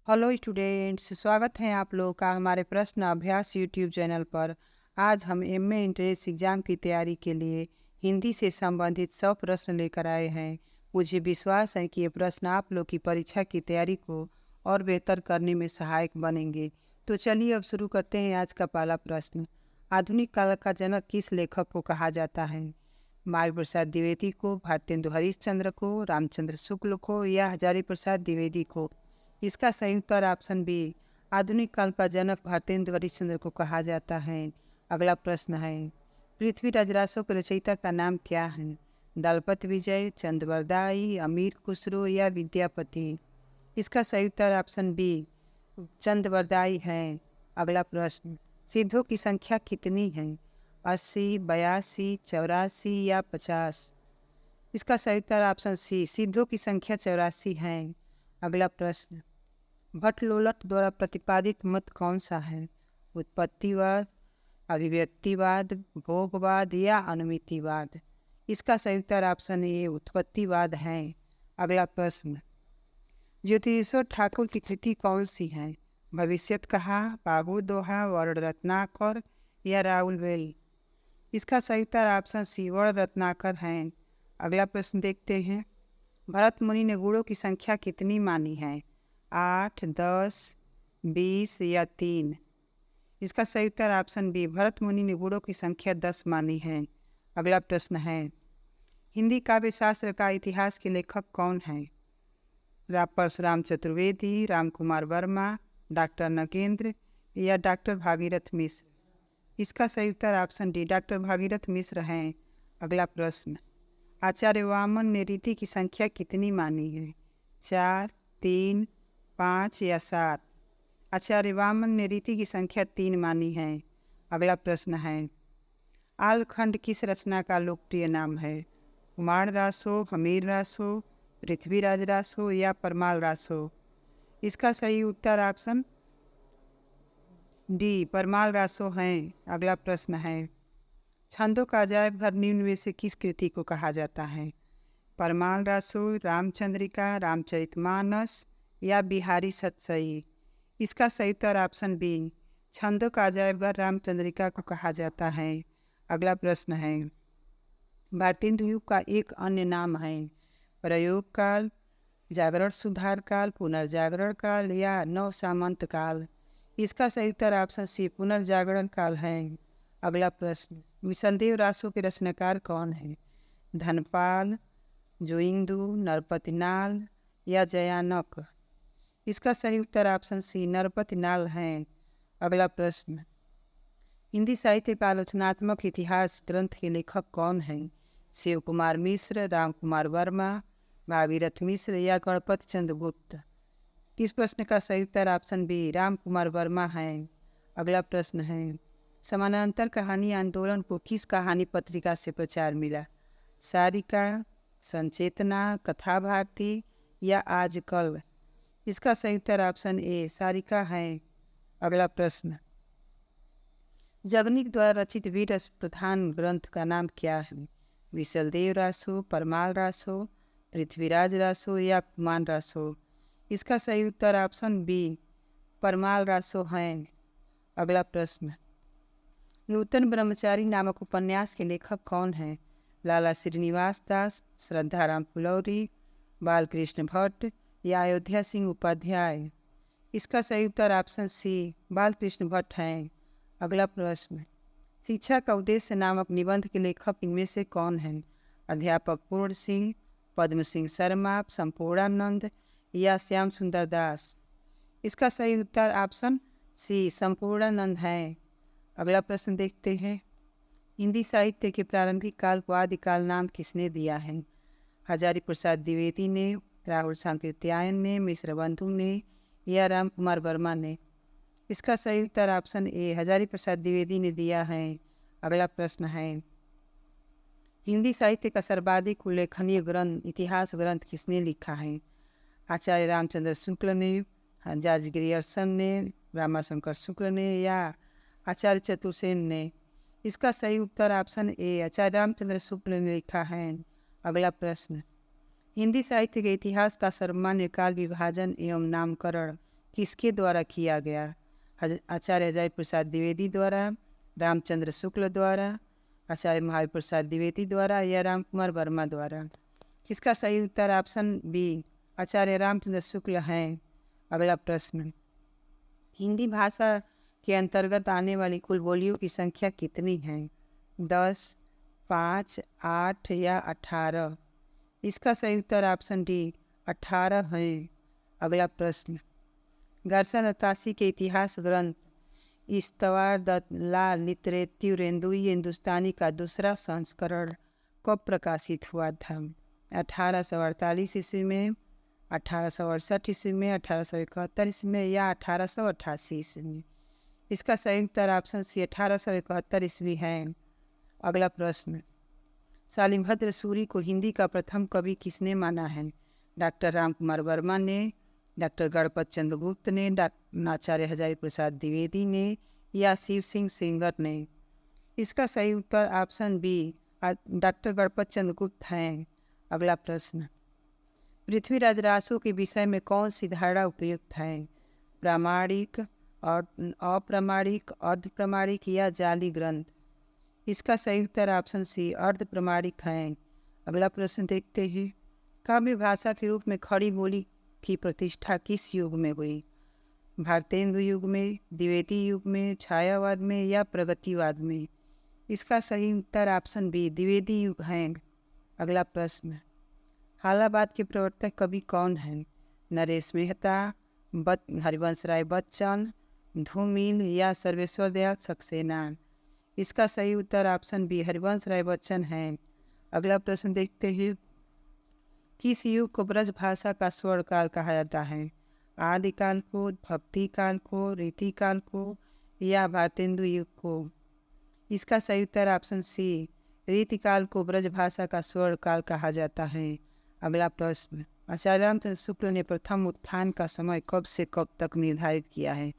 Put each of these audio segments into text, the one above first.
Hello students, स्वागत है आप लोगों का हमारे प्रश्न अभ्यास यूट्यूब चैनल पर। आज हम एमए एंट्रेंस एग्ज़ाम की तैयारी के लिए हिंदी से संबंधित 100 प्रश्न लेकर आए हैं। मुझे विश्वास है कि ये प्रश्न आप लोग की परीक्षा की तैयारी को और बेहतर करने में सहायक बनेंगे। तो चलिए अब शुरू करते हैं आज का पहला प्रश्न। आधुनिक काल का जनक किस लेखक को कहा जाता है? माई प्रसाद द्विवेदी को, भारतेंदु हरिश्चंद्र को, रामचंद्र शुक्ल को या हजारी प्रसाद द्विवेदी को? इसका सही उत्तर ऑप्शन बी, आधुनिक काल का जनक भारतेंदु हरिश्चंद्र को कहा जाता है। अगला प्रश्न है, पृथ्वीराज रासो के रचयिता का नाम क्या है? दलपत विजय, चंद्रवरदाई, अमीर खुसरो या विद्यापति? इसका सही उत्तर ऑप्शन बी, चंद्रवरदाई है। अगला प्रश्न, सिद्धों की संख्या कितनी है? 80, 82, 84 या 50? इसका सही उत्तर ऑप्शन सी, सिद्धों की संख्या 84 है। अगला प्रश्न, भट्ट लोलट द्वारा प्रतिपादित मत कौन सा है? उत्पत्तिवाद, अभिव्यक्तिवाद, भोगवाद या अनुमितिवाद? इसका सही उत्तर ऑप्शन ए, उत्पत्तिवाद है। अगला प्रश्न, ज्योतिषो ठाकुर की कृति कौन सी है? भविष्यत कहा, बाबू दोहा, वर्ण रत्नाकर या राहुल वेल? इसका सही उत्तर ऑप्शन सी, वर्ण रत्नाकर है। अगला प्रश्न देखते हैं, भरत मुनि ने गुणों की संख्या कितनी मानी है? 8, 10, 20 या 3? इसका सही उत्तर ऑप्शन बी, भरत मुनि ने गुणों की संख्या 10 मानी है। अगला प्रश्न है, हिंदी काव्य शास्त्र का इतिहास के लेखक कौन है? परशुराम चतुर्वेदी, राम कुमार वर्मा, डॉक्टर नगेंद्र या डॉक्टर भागीरथ मिश्र? इसका सही उत्तर ऑप्शन डी, डॉक्टर भागीरथ मिश्र हैं। अगला प्रश्न, आचार्य वामन ने रीति की संख्या कितनी मानी है? 4, 3, 5 या 7? आचार्य वामन ने रीति की संख्या 3 मानी है। अगला प्रश्न है, आलखंड किस रचना का लोकप्रिय नाम है? कुमार रासो, हमीर रासो, पृथ्वीराज रासो या परमाल रासो? इसका सही उत्तर ऑप्शन डी, परमाल रासो है। अगला प्रश्न है, छंदों का अजायब घर निम्न में से किस कृति को कहा जाता है? परमाल रासो, रामचंद्रिका, रामचरितमानस या बिहारी सतसई? इसका सही उत्तर ऑप्शन बी, छंदों का अजायब घर रामचंद्रिका को कहा जाता है। अगला प्रश्न है, भारतेंदु युग का एक अन्य नाम है? प्रयोग काल, जागरण सुधार काल, पुनर्जागरण काल या नव सामंत काल? इसका सही उत्तर ऑप्शन सी, पुनर्जागरण काल है। अगला प्रश्न, विशलदेव रासो के रचनाकार कौन है? धनपाल, जोइंदु, नरपतिनाल या जयानक? इसका सही उत्तर ऑप्शन सी, नरपतिनाल है। अगला प्रश्न, हिंदी साहित्य का आलोचनात्मक इतिहास ग्रंथ के लेखक कौन हैं? शिव कुमार मिश्र, राम कुमार वर्मा, भागीरथ मिश्र या गणपत चंद्र गुप्त? इस प्रश्न का सही उत्तर ऑप्शन बी, राम कुमार वर्मा है। अगला प्रश्न है, समानांतर कहानी आंदोलन को किस कहानी पत्रिका से प्रचार मिला? सारिका, संचेतना, कथा भारती या आजकल? इसका सही उत्तर ऑप्शन ए, सारिका है। अगला प्रश्न, जगनिक द्वारा रचित वीर रस प्रधान ग्रंथ का नाम क्या है? विशलदेव रासो, परमाल रासो, पृथ्वीराज रासो या कुमान रासो? इसका सही उत्तर ऑप्शन बी, परमाल रासो है। अगला प्रश्न, नूतन ब्रह्मचारी नामक उपन्यास के लेखक कौन हैं? लाला श्रीनिवास दास, श्रद्धाराम फुलौरी, बालकृष्ण भट्ट या अयोध्या सिंह उपाध्याय? इसका सही उत्तर ऑप्शन सी, बालकृष्ण भट्ट हैं। अगला प्रश्न, शिक्षा का उद्देश्य नामक निबंध के लेखक इनमें से कौन हैं? अध्यापक पूर्ण सिंह, पद्म सिंह शर्मा, संपूर्णानंद या श्याम सुंदर दास? इसका सही उत्तर ऑप्शन सी, संपूर्णानंद है। अगला प्रश्न देखते हैं, हिंदी साहित्य के प्रारंभिक काल को आदिकाल नाम किसने दिया है? हजारी प्रसाद द्विवेदी ने, राहुल सांकृत्यायन ने, मिश्र बंधु ने या राम कुमार वर्मा ने? इसका सही उत्तर ऑप्शन ए, हजारी प्रसाद द्विवेदी ने दिया है। अगला प्रश्न है, हिंदी साहित्य का सर्वाधिक उल्लेखनीय ग्रंथ इतिहास ग्रंथ किसने लिखा है? आचार्य रामचंद्र शुक्ल ने, जॉर्ज ग्रियर्सन ने, रामाशंकर शुक्ल ने या आचार्य चतुर्सेन ने? इसका सही उत्तर ऑप्शन ए, आचार्य रामचंद्र शुक्ल ने लिखा है। अगला प्रश्न, हिंदी साहित्य के इतिहास का सर्वमान्य काल विभाजन एवं नामकरण किसके द्वारा किया गया? आचार्य अजय प्रसाद द्विवेदी द्वारा, रामचंद्र शुक्ल द्वारा, आचार्य महावीर प्रसाद द्विवेदी द्वारा या राम कुमार वर्मा द्वारा? इसका सही उत्तर ऑप्शन बी आचार्य रामचंद्र शुक्ल हैं। अगला प्रश्न, हिंदी भाषा के अंतर्गत आने वाली कुल बोलियों की संख्या कितनी है? 10, 5, 8 या 18? इसका सही उत्तर ऑप्शन डी 18 है। अगला प्रश्न, गार्सन और ताशी के इतिहास ग्रंथ इस्तवार द ला लिटरेच्यूर हिंदुस्तानी का दूसरा संस्करण कब प्रकाशित हुआ था? 1848 ईस्वी में, 1868 ईस्वी में, 1871 ईस्वी में या 1888 ईस्वी में? इसका सही उत्तर ऑप्शन सी 1871 ईस्वी है। अगला प्रश्न, शालिभद्र सूरी को हिंदी का प्रथम कवि किसने माना है? डॉक्टर राम कुमार वर्मा ने, डॉक्टर गणपत चंद्र गुप्त ने, आचार्य हजारी प्रसाद द्विवेदी ने या शिव सिंह सेंगर ने? इसका सही उत्तर ऑप्शन बी डॉक्टर गणपत चंद्र गुप्त हैं। अगला प्रश्न, पृथ्वीराज रासो के विषय में कौन सी धारणा उपयुक्त है? प्रामाणिक और अप्रामाणिक, अर्ध प्रामाणिक या जाली ग्रंथ? इसका सही उत्तर ऑप्शन सी अर्ध प्रामाणिक है। अगला प्रश्न देखते हैं, काव्य भाषा के रूप में खड़ी बोली की प्रतिष्ठा किस युग में हुई? भारतेंदु युग में, द्विवेदी युग में, छायावाद में या प्रगतिवाद में? इसका सही उत्तर ऑप्शन बी द्विवेदी युग है। अगला प्रश्न, हालाबाद के प्रवर्तक कवि कौन हैं? नरेश मेहता, हरिवंश राय बच्चन, धूमिल या सर्वेश्वर दयाल सक्सेना? इसका सही उत्तर ऑप्शन बी हरिवंश राय बच्चन है। अगला प्रश्न देखते हैं, किस युग को ब्रज भाषा का स्वर्ण काल कहा जाता है? आदिकाल को, भक्ति काल को, रीति काल को या भारतेंदु युग को? इसका सही उत्तर ऑप्शन सी रीति काल को ब्रज भाषा का स्वर्ण काल कहा जाता है। अगला प्रश्न, आचार्य रामचंद्र शुक्ल ने प्रथम उत्थान का समय कब से कब तक निर्धारित किया है?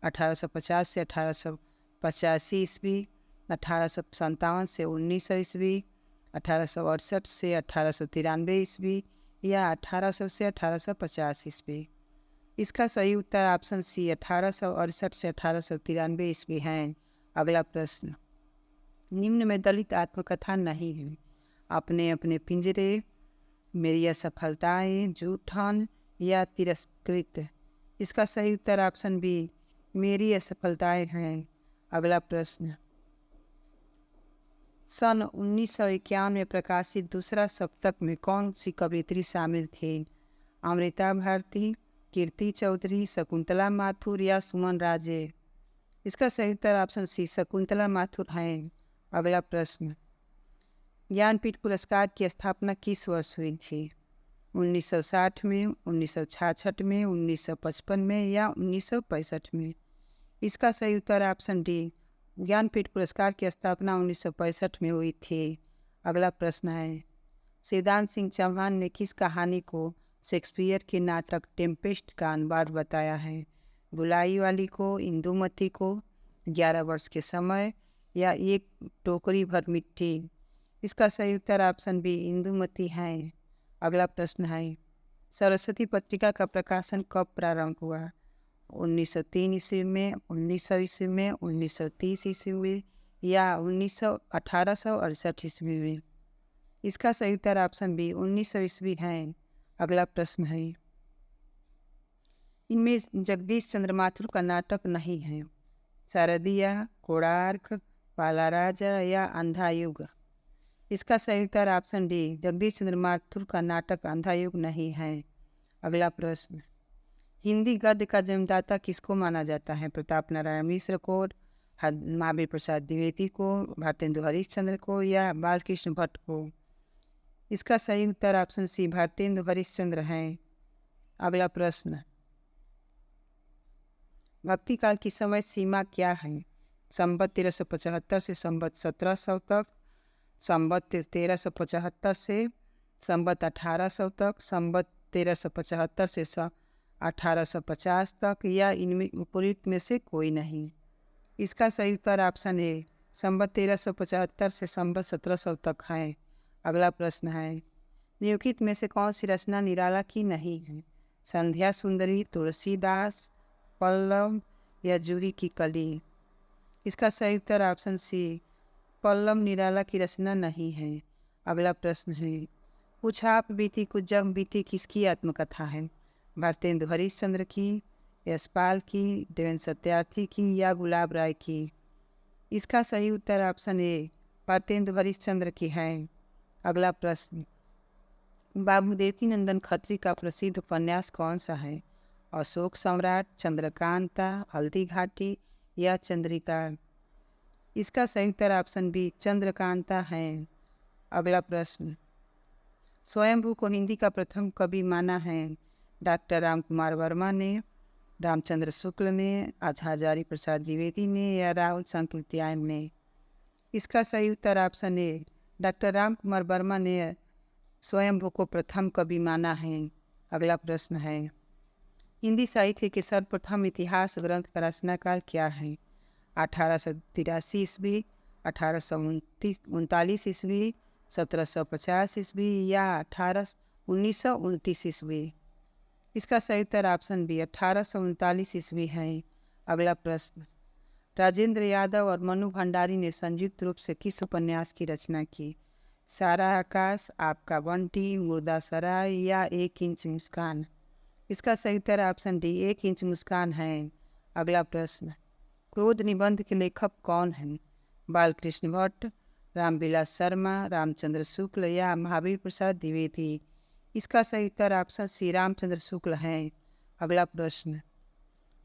1850 से 1885 ईस्वी, 1857 से 1900 ईस्वी, 1868 से 1893 ईस्वी या 1800 से 1850 ईस्वी? इसका सही उत्तर ऑप्शन सी 1868 से 1893 ईस्वी है। अगला प्रश्न, निम्न में दलित आत्मकथा नहीं है। अपने अपने पिंजरे, मेरी असफलताएं, जूठन या तिरस्कृत? इसका सही उत्तर ऑप्शन बी मेरी असफलताएं हैं। अगला प्रश्न, सन 1951 में प्रकाशित दूसरा सप्तक में कौन सी कवयित्री शामिल थी? अमृता भारती, कीर्ति चौधरी, शकुंतला माथुर या सुमन राजे? इसका सही उत्तर ऑप्शन सी शकुंतला माथुर हैं। अगला प्रश्न, ज्ञानपीठ पुरस्कार की स्थापना किस वर्ष हुई थी? 1960 में, 1966 में, 1955 में या 1965 में? इसका सही उत्तर ऑप्शन डी ज्ञानपीठ पुरस्कार की स्थापना 1965 में हुई थी। अगला प्रश्न है, शिवदान सिंह चौहान ने किस कहानी को शेक्सपियर के नाटक टेम्पेस्ट का अनुवाद बताया है? बुलाई वाली को, इंदुमती को, 11 वर्ष के समय या एक टोकरी भर मिट्टी? इसका सही उत्तर ऑप्शन बी इंदुमती है। अगला प्रश्न है, सरस्वती पत्रिका का प्रकाशन कब प्रारंभ हुआ? 1903 ईस्वी में, 1900 ईस्वी में, 1930 ईस्वी में या 1868 ईस्वी में? इसका सही उत्तर ऑप्शन बी 1900 ईस्वी है। अगला प्रश्न है, इनमें जगदीश चंद्र माथुर का नाटक नहीं है? शारदिया, कोणार्क, पाला राजा या अंधा युग? इसका सही उत्तर ऑप्शन डी जगदीश चंद्र माथुर का नाटक अंधा युग नहीं है। अगला प्रश्न, हिंदी गद्य का जन्मदाता किसको माना जाता है? प्रताप नारायण मिश्र को, महावीर प्रसाद द्विवेदी को, भारतेंदु हरिश्चंद्र को या बालकृष्ण भट्ट को? इसका सही उत्तर ऑप्शन सी भारतेंदु हरिश्चंद्र हैं। अगला प्रश्न, भक्ति काल की समय सीमा क्या है? संवत 1375 से संवत 1700 तक, संवत 1375 से संवत 1800 तक, संवत 1375 से 1850 तक या इनमें उपयुक्त में से कोई नहीं? इसका सही उत्तर ऑप्शन ए संवत 1375 से संवत 1700 तक है। अगला प्रश्न है, निम्नलिखित में से कौन सी रचना निराला की नहीं है? संध्या सुंदरी, तुलसीदास, पल्लव या जूही की कली? इसका सही उत्तर ऑप्शन सी, पल्लव निराला की रचना नहीं है। अगला प्रश्न है, कुछ आप बीती कुछ जग बीती किसकी आत्मकथा है? भारतेंदु हरिश्चंद्र की, यशपाल की, देवेंद्र सत्यार्थी की या गुलाब राय की? इसका सही उत्तर ऑप्शन ए, भारतेंदु हरिश्चंद्र की है। अगला प्रश्न, बाबू देवकीनंदन खत्री का प्रसिद्ध उपन्यास कौन सा है? अशोक सम्राट, चंद्रकांता, हल्दी घाटी या चंद्रिका? इसका सही उत्तर ऑप्शन बी, चंद्रकांता है। अगला प्रश्न, स्वयंभू को हिंदी का प्रथम कवि माना है? डॉक्टर राम कुमार वर्मा ने, रामचंद्र शुक्ल ने, आचार्य प्रसाद द्विवेदी ने या राहुल सांकृत्यायन ने? इसका सही उत्तर option A, doctor Ram Kumar Verma ने स्वयंभू को प्रथम कवि माना है। अगला प्रश्न है, हिंदी साहित्य के सर्वप्रथम इतिहास ग्रंथ का रचनाकाल क्या है? 1883 ईस्वी, 1839 ईस्वी, 1750 ईस्वी या 1929 ईस्वी? इसका सही उत्तर ऑप्शन बी, 1839 ईस्वी है। अगला प्रश्न, राजेंद्र यादव और मनु भंडारी ने संयुक्त रूप से किस उपन्यास की रचना की? सारा आकाश, आपका बंटी, मुर्दा सराय या एक इंच मुस्कान? इसका सही उत्तर ऑप्शन डी, एक इंच मुस्कान है। अगला प्रश्न, क्रोध निबंध के लेखक कौन हैं? बालकृष्ण भट्ट, रामविलास शर्मा, रामचंद्र शुक्ल या महावीर प्रसाद द्विवेदी? इसका सही उत्तर ऑप्शन सी, रामचंद्र शुक्ल हैं। अगला प्रश्न,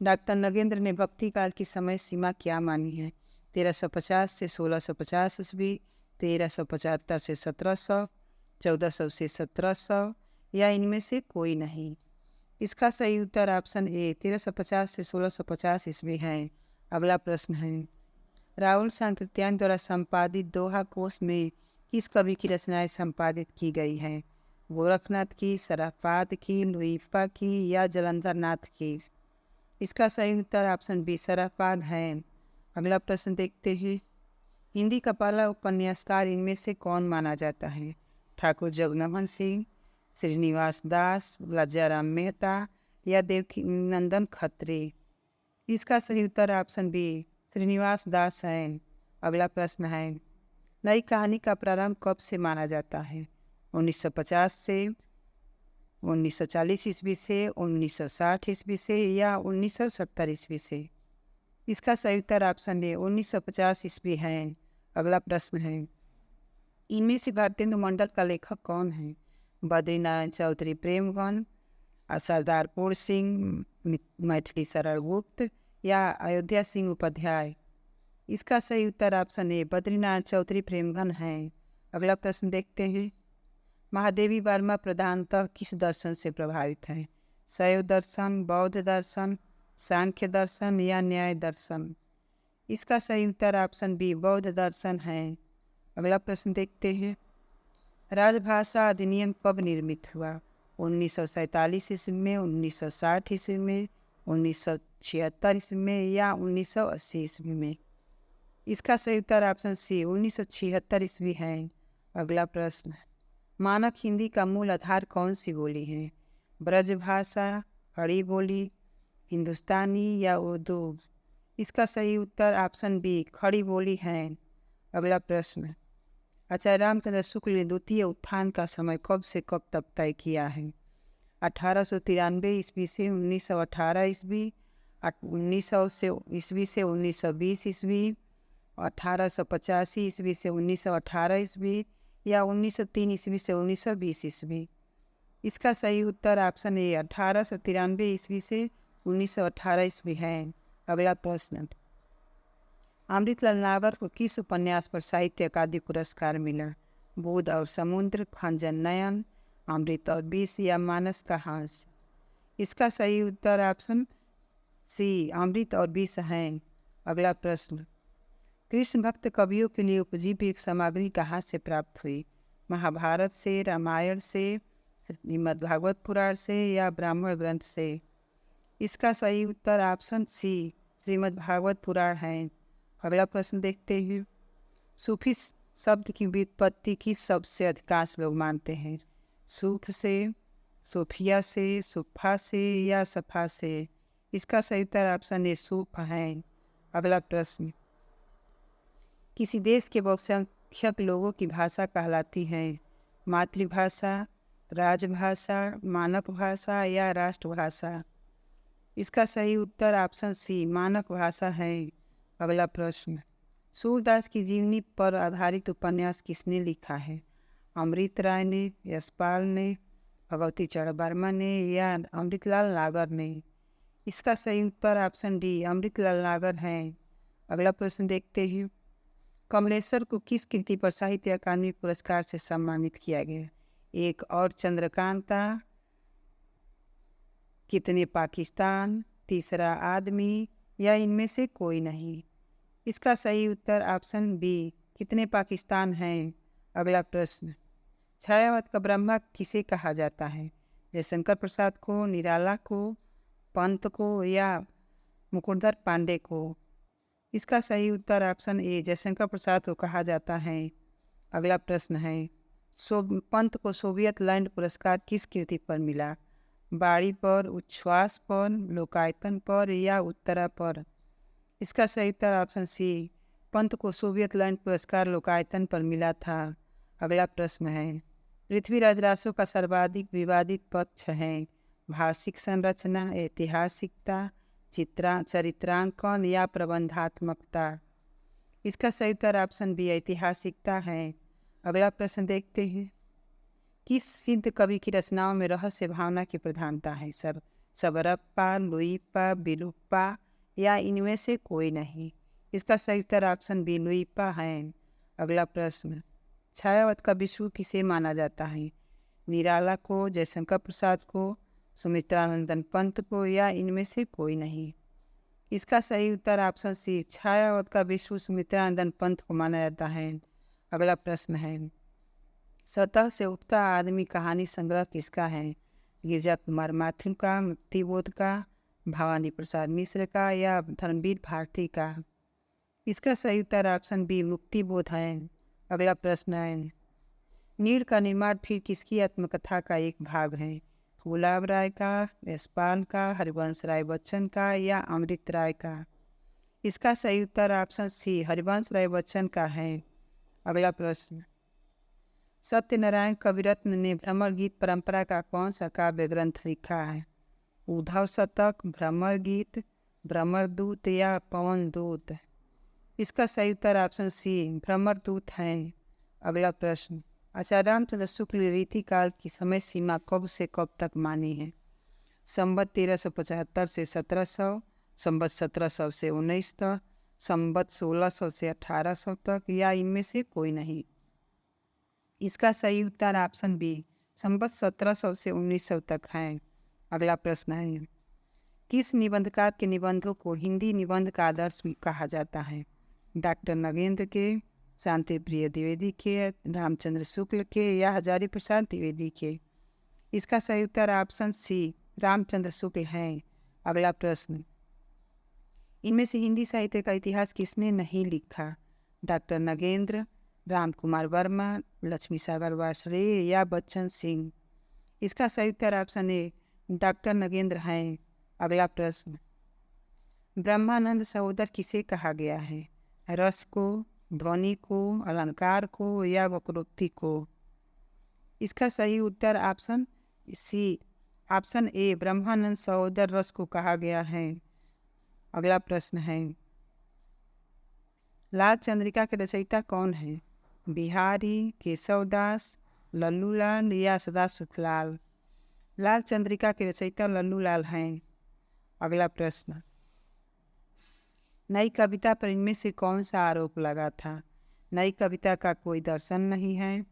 डॉक्टर नगेंद्र ने भक्ति काल की समय सीमा क्या मानी है? 1350 से 1650 ईस्वी, 1375 से 1700, 1400 से 1700 या इनमें से कोई नहीं? इसका सही उत्तर ऑप्शन ए, 1350 से 1650 ईस्वी है। अगला प्रश्न है, राहुल सांकृत्यायन द्वारा संपादित दोहा कोश में किस कवि की रचनाएं संपादित की गई हैं? गोरखनाथ की, शराफात की, लुईपा की या जलंधर नाथ की? इसका सही उत्तर ऑप्शन बी, शराफात है। अगला प्रश्न देखते हैं, हिंदी का पहला उपन्यासकार इनमें से कौन माना जाता है? ठाकुर जगमोहन सिंह, श्रीनिवास दास, लज्जाराम मेहता या देवकीनंदन खत्री? इसका सही उत्तर ऑप्शन बी, श्रीनिवास दास है। अगला प्रश्न है, नई कहानी का प्रारंभ कब से माना जाता है? 1950 से, 1940 ईस्वी से, 1960 ईस्वी से या 1970 ईस्वी से? इसका सही उत्तर ऑप्शन ए, 1950 ईस्वी है। अगला प्रश्न है, इनमें से भारतेंदु मंडल का लेखक कौन है? बद्रीनारायण चौधरी प्रेमगन, सरदारपुर सिंह, मैथिली शरण गुप्त या अयोध्या सिंह उपाध्याय? इसका सही उत्तर ऑप्शन ए, बद्रीनारायण चौधरी प्रेमगन है। अगला प्रश्न देखते हैं, महादेवी वर्मा प्रधानतः किस दर्शन से प्रभावित है? शैव दर्शन, बौद्ध दर्शन, सांख्य दर्शन या न्याय दर्शन? इसका सही उत्तर ऑप्शन बी, बौद्ध दर्शन है। अगला प्रश्न देखते हैं, राजभाषा अधिनियम कब निर्मित हुआ? 1947 ईस्वी में, 1960 ईस्वी में, 1976 ईस्वी में या 1980 ईस्वी में? इसका सही उत्तर ऑप्शन सी, 1976 ईस्वी है। अगला प्रश्न, मानक हिंदी का मूल आधार कौन सी बोली है? ब्रजभाषा, खड़ी बोली, हिंदुस्तानी या उर्दू? इसका सही उत्तर ऑप्शन बी, खड़ी बोली है। अगला प्रश्न, आचार्य रामचंद्र शुक्ल ने द्वितीय उत्थान का समय कब से कब तक तय किया है? 1893 ईस्वी से 1918 ईस्वी, 1900 से ईस्वी से 1920 ईस्वी, 1885 ईस्वी से 1918 ईस्वी या 1903 ईस्वी से 1920 ईस्वी? इसका सही उत्तर ऑप्शन ए, 1893 ईस्वी से 1918 ईस्वी है। अगला प्रश्न, अमृतलाल नागर को किस उपन्यास पर साहित्य अकादमी पुरस्कार मिला? बोध और समुद्र, खंजन नयन, अमृत और विष या मानस का हास? इसका सही उत्तर ऑप्शन सी, अमृत और विष है। अगला प्रश्न, कृष्ण भक्त कवियों के लिए उपजीव्य सामग्री कहाँ से प्राप्त हुई? महाभारत से, रामायण से, श्रीमद्भागवत पुराण से या ब्राह्मण ग्रंथ से? इसका सही उत्तर ऑप्शन सी, श्रीमद्भागवत पुराण है। अगला प्रश्न देखते हैं, सूफी शब्द की व्युत्पत्ति किस शब्द से अधिकांश लोग मानते हैं? सूफ से, सूफिया से, सुफा से या सफा से? इसका सही उत्तर ऑप्शन ए सूप है। अगला प्रश्न, किसी देश के बहुसंख्यक लोगों की भाषा कहलाती है? मातृभाषा, राजभाषा, मानक भाषा या राष्ट्रभाषा? इसका सही उत्तर ऑप्शन सी मानक भाषा है। अगला प्रश्न, सूरदास की जीवनी पर आधारित उपन्यास किसने लिखा है? अमृत राय ने, यशपाल ने, भगवती चरण वर्मा ने या अमृतलाल नागर ने? इसका सही उत्तर ऑप्शन डी अमृतलाल नागर है। अगला प्रश्न देखते हैं, कमलेश्वर को किस कृति पर साहित्य अकादमी पुरस्कार से सम्मानित किया गया? एक और चंद्रकांता, कितने पाकिस्तान, तीसरा आदमी या इनमें से कोई नहीं? इसका सही उत्तर ऑप्शन बी कितने पाकिस्तान है। अगला प्रश्न, छायावत का ब्रह्मा किसे कहा जाता है? जयशंकर प्रसाद को, निराला को, पंत को या मुकुंदर पांडे को? इसका सही उत्तर ऑप्शन ए जयशंकर प्रसाद को कहा जाता है। अगला प्रश्न है, पंत को सोवियत लैंड पुरस्कार किस कृति पर मिला? बाड़ी पर, उच्छ्वास पर, लोकायतन पर या उत्तरा पर? इसका सही उत्तर ऑप्शन सी पंत को सोवियत लैंड पुरस्कार लोकायतन पर मिला था। अगला प्रश्न है, पृथ्वीराज रासो का सर्वाधिक विवादित पक्ष है? भाषिक संरचना, ऐतिहासिकता, चरित्रांकन या प्रबंधात्मकता? इसका सही उत्तर ऑप्शन बी ऐतिहासिकता है। अगला प्रश्न देखते हैं, किस सिद्ध कवि की रचनाओं में रहस्य भावना की प्रधानता है? सबरप्पा, लुईप्पा, बिलुप्पा या इनमें से कोई नहीं? इसका सही उत्तर ऑप्शन बी लुईप्पा है। अगला प्रश्न, छायावत का विष्णु किसे माना जाता है? निराला को, जयशंकर प्रसाद को, सुमित्रानंदन पंत को या इनमें से कोई नहीं? इसका सही उत्तर ऑप्शन सी छायावत का विष्णु सुमित्रानंदन पंत को माना जाता है। अगला प्रश्न है, सतह से उठता आदमी कहानी संग्रह किसका है? गिरजा कुमार माथुर का, मुक्तिबोध का, भवानी प्रसाद मिश्र का या धर्मवीर भारती का? इसका सही उत्तर ऑप्शन बी मुक्तिबोध है। अगला प्रश्न है, नीड़ का निर्माण फिर किसकी आत्मकथा का एक भाग है? गुलाब राय का, यशपाल का, हरिवंश राय बच्चन का या अमृत राय का? इसका सही उत्तर ऑप्शन सी हरिवंश राय बच्चन का है। अगला प्रश्न, सत्यनारायण कविरत्न ने भ्रमर गीत परंपरा का कौन सा काव्य ग्रंथ लिखा है? उद्धव शतक, भ्रमर गीत, भ्रमर दूत या पवन दूत? इसका सही उत्तर ऑप्शन सी भ्रमर दूत है। अगला प्रश्न, आचार्य रामचंद्र शुक्ल रीतिकाल की समय सीमा कब से कब तक मानी है? संवत 1375 से 1700, संवत 1700 से 1900, संवत 1600 से 1800 तक या इनमें से कोई नहीं? इसका सही उत्तर ऑप्शन बी संवत 1700 से 1900 तक है। अगला प्रश्न है, किस निबंधकार के निबंधों को हिंदी निबंध का आदर्श भी कहा जाता है? डॉक्टर नगेंद्र के, शांति प्रिय द्विवेदी के, रामचंद्र शुक्ल के या हजारी प्रसाद द्विवेदी के? इसका सही उत्तर ऑप्शन सी रामचंद्र शुक्ल है। अगला प्रश्न, इनमें से हिंदी साहित्य का इतिहास किसने नहीं लिखा? डॉक्टर नगेंद्र, राम कुमार वर्मा, लक्ष्मी सागर वार्ष्णेय या बच्चन सिंह? इसका सही उत्तर ऑप्शन ए डॉक्टर नगेंद्र है। अगला प्रश्न, ब्रह्मानंद सहोदर किसे कहा गया है? रस को, ध्वनि को, अलंकार को या वक्रोक्ति को? इसका सही उत्तर ऑप्शन सी ऑप्शन ए ब्रह्मानंद सहोदर रस को कहा गया है। अगला प्रश्न है, लाल चंद्रिका के रचयिता कौन है? बिहारी, केशवदास, लल्लूलाल या सदाशिवलाल? लाल चंद्रिका के रचयिता लल्लूलाल हैं। अगला प्रश्न, नई कविता पर इनमें से कौन सा आरोप लगा था? नई कविता का कोई दर्शन नहीं है,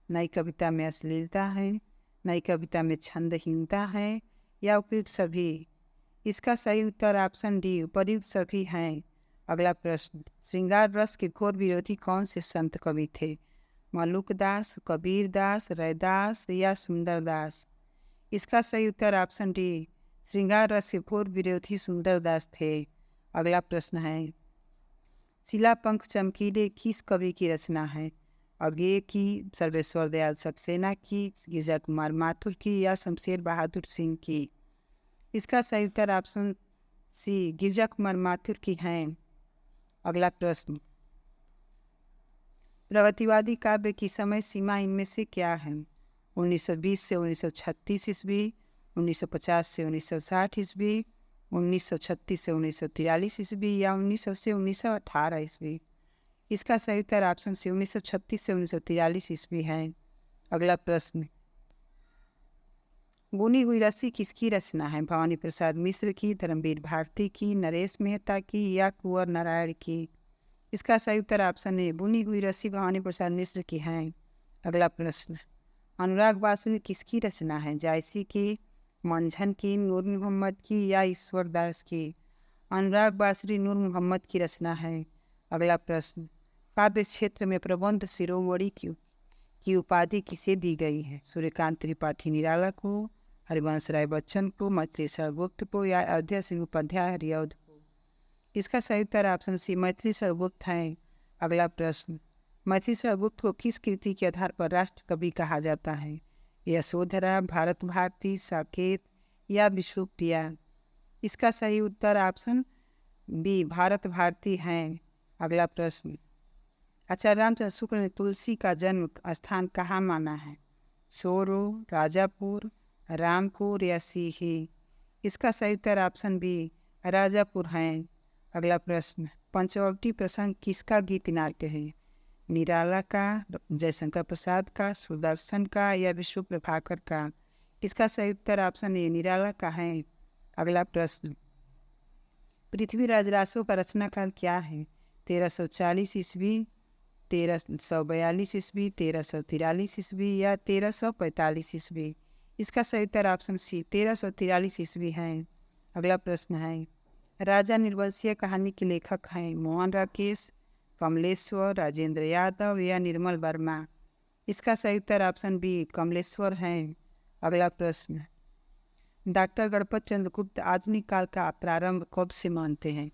नई कविता में अश्लीलता है, नई कविता में छंदहीनता है या उपयुक्त सभी? इसका सही उत्तर ऑप्शन डी उपयुक्त सभी हैं। अगला प्रश्न, श्रृंगार रस के घोर विरोधी कौन से संत कवि थे? मलुकदास, कबीरदास, रैदास या सुंदरदास? इसका सही उत्तर ऑप्शन डी श्रृंगार रस के घोर विरोधी सुंदरदास थे। अगला प्रश्न है, शिलापंख चमकीले किस कवि की रचना है? अज्ञेय की, सर्वेश्वर दयाल सक्सेना की, गिरजा कुमार माथुर की या शमशेर बहादुर सिंह की? इसका सही उत्तर ऑप्शन सी गिरजा कुमार माथुर की हैं। अगला प्रश्न, प्रगतिवादी काव्य की समय सीमा इनमें से क्या है? 1920 से 1936 ईस्वी, 1950 से 1960 ईस्वी, 1936 से 1943 ईस्वी या 1900 से 1918 ईस्वी। इसका सही उत्तर ऑप्शन सी 1936 से 1943 ईस्वी है। अगला प्रश्न, बुनी हुई रस्सी किसकी रचना है? भवानी प्रसाद मिश्र की, धर्मवीर भारती की, नरेश मेहता की या कुंवर नारायण की? इसका सही उत्तर ऑप्शन ए बुनी हुई रस्सी भवानी प्रसाद मिश्र की है। अगला प्रश्न, अनुराग बासुरी किसकी रचना है? जायसी की, मंझन की, नूर मोहम्मद की या ईश्वर दास की? अनुराग बासुरी नूर मोहम्मद की रचना है। अगला प्रश्न, काव्य क्षेत्र में प्रबंध शिरोमणि की उपाधि किसे दी गई है? सूर्यकांत त्रिपाठी निराला को, हरिवंश राय बच्चन को, मैत्री शरण गुप्त को या अयोध्या सिंह उपाध्याय हरिऔध को? इसका सही उत्तर ऑप्शन सी मैत्री शरण गुप्त है। अगला प्रश्न, मैत्री शरण गुप्त को किस कृति के आधार पर राष्ट्र कवि कहा जाता है? यशोधरा, भारत भारती, साकेत या विश्वप्रिया? इसका सही उत्तर ऑप्शन बी भारत भारती है। अगला प्रश्न, आचार्य रामचंद्र शुक्ल ने तुलसी का जन्म स्थान कहाँ माना है? सोरो, राजापुर, रामपुर या सीही? इसका सही उत्तर ऑप्शन बी राजापुर है। अगला प्रश्न, पंचवटी प्रसंग किसका गीत नाट्य है? निराला का, जयशंकर प्रसाद का, सुदर्शन का या विष्णु प्रभाकर का? इसका सही उत्तर ऑप्शन ए निराला का है। अगला प्रश्न, पृथ्वीराज रासो का रचना काल क्या है? 1340 ईस्वी, 1342 ईस्वी, 1343 ईस्वी या 1345 ईस्वी? इसका सही उत्तर ऑप्शन सी 1343 ईस्वी है। अगला प्रश्न है, राजा निर्वंशीय कहानी के लेखक हैं मोहन राकेश, कमलेश्वर, राजेंद्र यादव या निर्मल वर्मा? इसका सही उत्तर ऑप्शन बी कमलेश्वर है। अगला प्रश्न, डॉक्टर गणपत चंद्र गुप्त आधुनिक काल का प्रारंभ कब से मानते हैं?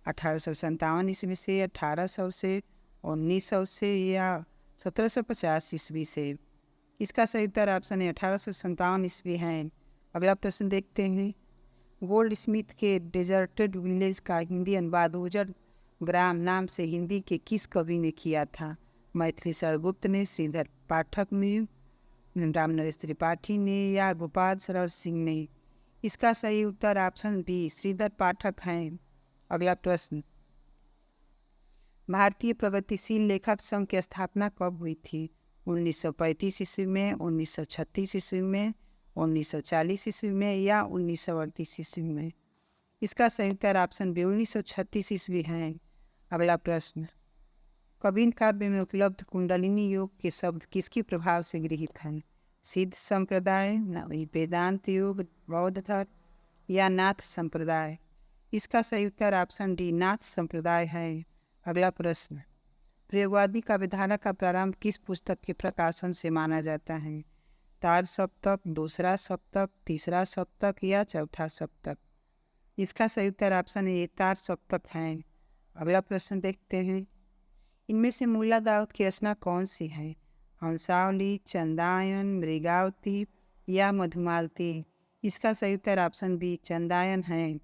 1857 ईस्वी से, 1800 से, 1900 से या 1750 ईस्वी से? इसका सही उत्तर ऑप्शन है 1857 ईस्वी है। अगला प्रश्न देखते हैं, गोल्ड स्मिथ के डेजर्टेड विलेज का हिंदी अनुवाद उजड़ ग्राम नाम से हिंदी के किस कवि ने किया था? मैथिली शरण गुप्त ने, श्रीधर पाठक ने, रामनरेश त्रिपाठी ने या गोपाल सरोवर सिंह ने? इसका सही उत्तर ऑप्शन बी श्रीधर पाठक हैं। अगला प्रश्न, भारतीय प्रगतिशील लेखक संघ की स्थापना कब हुई थी? 1935 ईस्वी में, 1936 ईस्वी में, 1940 ईस्वी में या 1938 ईस्वी में? इसका सही उत्तर ऑप्शन बी 1936 ईस्वी है। अगला प्रश्न, कबीर काव्य में उपलब्ध कुंडलिनी योग के शब्द किसके प्रभाव से गृहीत हैं? सिद्ध संप्रदाय, वेदांत योग, बौद्ध धर्म या नाथ संप्रदाय? इसका सही उत्तर ऑप्शन डी नाथ संप्रदाय है। अगला प्रश्न, प्रयोगवादी काव्यधारा का प्रारंभ किस पुस्तक के प्रकाशन से माना जाता है? तार सप्तक, दूसरा सप्तक, तीसरा सप्तक या चौथा सप्तक? इसका सही उत्तर ऑप्शन ए तार सप्तक है। अगला प्रश्न देखते हैं, इनमें से मुल्ला दाऊद की रचना कौन सी है? हंसावली, चंदायन, मृगावती या मधुमालती? इसका सही उत्तर ऑप्शन बी चंदायन है।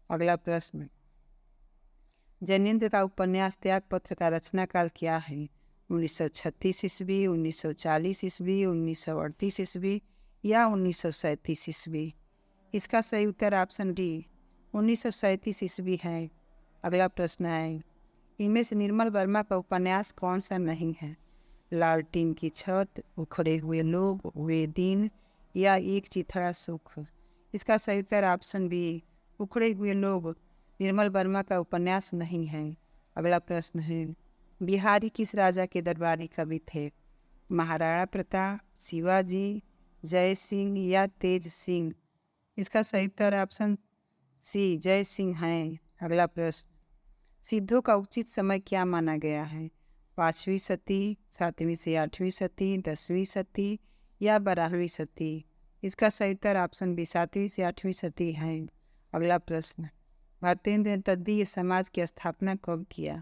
अगला प्रश्न, जैनेन्द्र का उपन्यास त्यागपत्र का रचना काल क्या है? 1936 ईस्वी, 1940 ईस्वी, 1938 ईस्वी या 1937 ईस्वी? इसका सही उत्तर ऑप्शन डी 1937 ईस्वी है। अगला प्रश्न है, इनमें से निर्मल वर्मा का उपन्यास कौन सा नहीं है? लालटीन की छत, उखड़े हुए लोग, वे दिन या एक चिथड़ा सुख? इसका सही उत्तर ऑप्शन बी उखड़े हुए लोग निर्मल वर्मा का उपन्यास नहीं है। अगला प्रश्न है, बिहारी किस राजा के दरबारी कवि थे? महाराणा प्रताप, शिवाजी, जय सिंह या तेज सिंह? इसका सही उत्तर ऑप्शन सी जय सिंह है। अगला प्रश्न, सिद्धों का उचित समय क्या माना गया है? 5वीं सदी, 7वीं से 8वीं सदी, 10वीं सदी या 12वीं सदी? इसका सही उत्तर ऑप्शन बी 7वीं से 8वीं सदी है। अगला प्रश्न, भारतेंद्र ने तद्दीय समाज की स्थापना कब किया?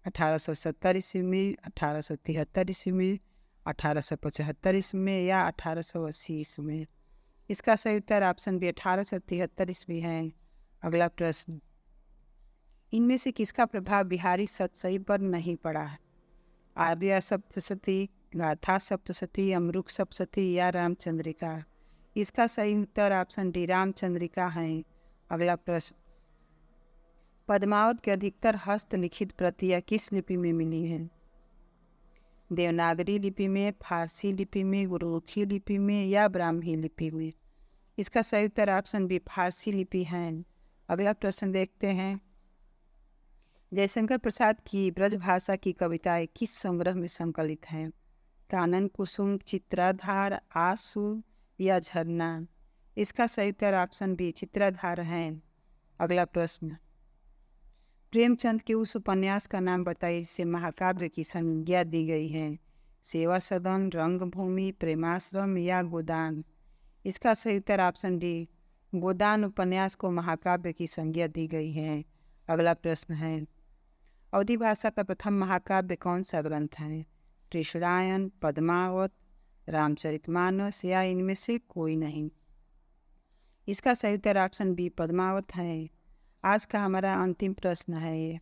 1870 ईस्वी में, 1873 ईस्वी में, 1875 ईस्वी में या 1880 ईस्वी में? इसका सही उत्तर ऑप्शन बी 1873 ईस्वी है। अगला प्रश्न, इनमें से किसका प्रभाव बिहारी सतसई पर नहीं पड़ा है? आर्या सप्तशती, गाथा सप्तशती, अमरुक सप्तशती या रामचंद्रिका? इसका सही उत्तर ऑप्शन डी रामचंद्रिका है। अगला प्रश्न, पद्मावत के अधिकतर हस्तलिखित प्रतियां किस लिपि में मिली हैं? देवनागरी लिपि में, फारसी लिपि में, गुरुमुखी लिपि में या ब्राह्मी लिपि में? इसका सही उत्तर ऑप्शन बी फारसी लिपि है। अगला प्रश्न देखते हैं, जयशंकर प्रसाद की ब्रजभाषा की कविताएं किस संग्रह में संकलित हैं? कानन कुसुम, चित्राधार, आंसू या झरना? इसका सही उत्तर ऑप्शन बी चित्राधार है। अगला प्रश्न, प्रेमचंद के उस उपन्यास का नाम बताइए जिसे महाकाव्य की संज्ञा दी गई है? सेवा सदन, रंगभूमि, प्रेमाश्रम या गोदान? इसका सही उत्तर ऑप्शन डी गोदान उपन्यास को महाकाव्य की संज्ञा दी गई है। अगला प्रश्न है, अवधी भाषा का प्रथम महाकाव्य कौन सा ग्रंथ है? कृष्णायन, पद्मावत, रामचरितमानस या इनमें से कोई नहीं? इसका सही उत्तर ऑप्शन बी पद्मावत है। आज का हमारा अंतिम प्रश्न है ये,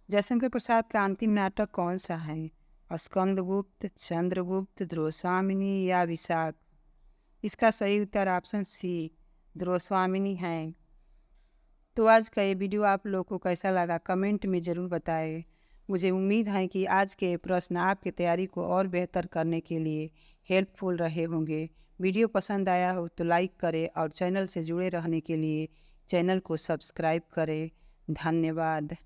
जयशंकर प्रसाद का अंतिम नाटक कौन सा है? स्कंदगुप्त, चंद्रगुप्त, ध्रुवस्वामिनी या विशाख? इसका सही उत्तर ऑप्शन सी ध्रुवस्वामिनी है। तो आज का ये वीडियो आप लोगों को कैसा लगा कमेंट में ज़रूर बताएं। मुझे उम्मीद है कि आज के प्रश्न आपकी तैयारी को और बेहतर करने के लिए हेल्पफुल रहे होंगे। वीडियो पसंद आया हो तो लाइक करें और चैनल से जुड़े रहने के लिए चैनल को सब्सक्राइब करें। धन्यवाद।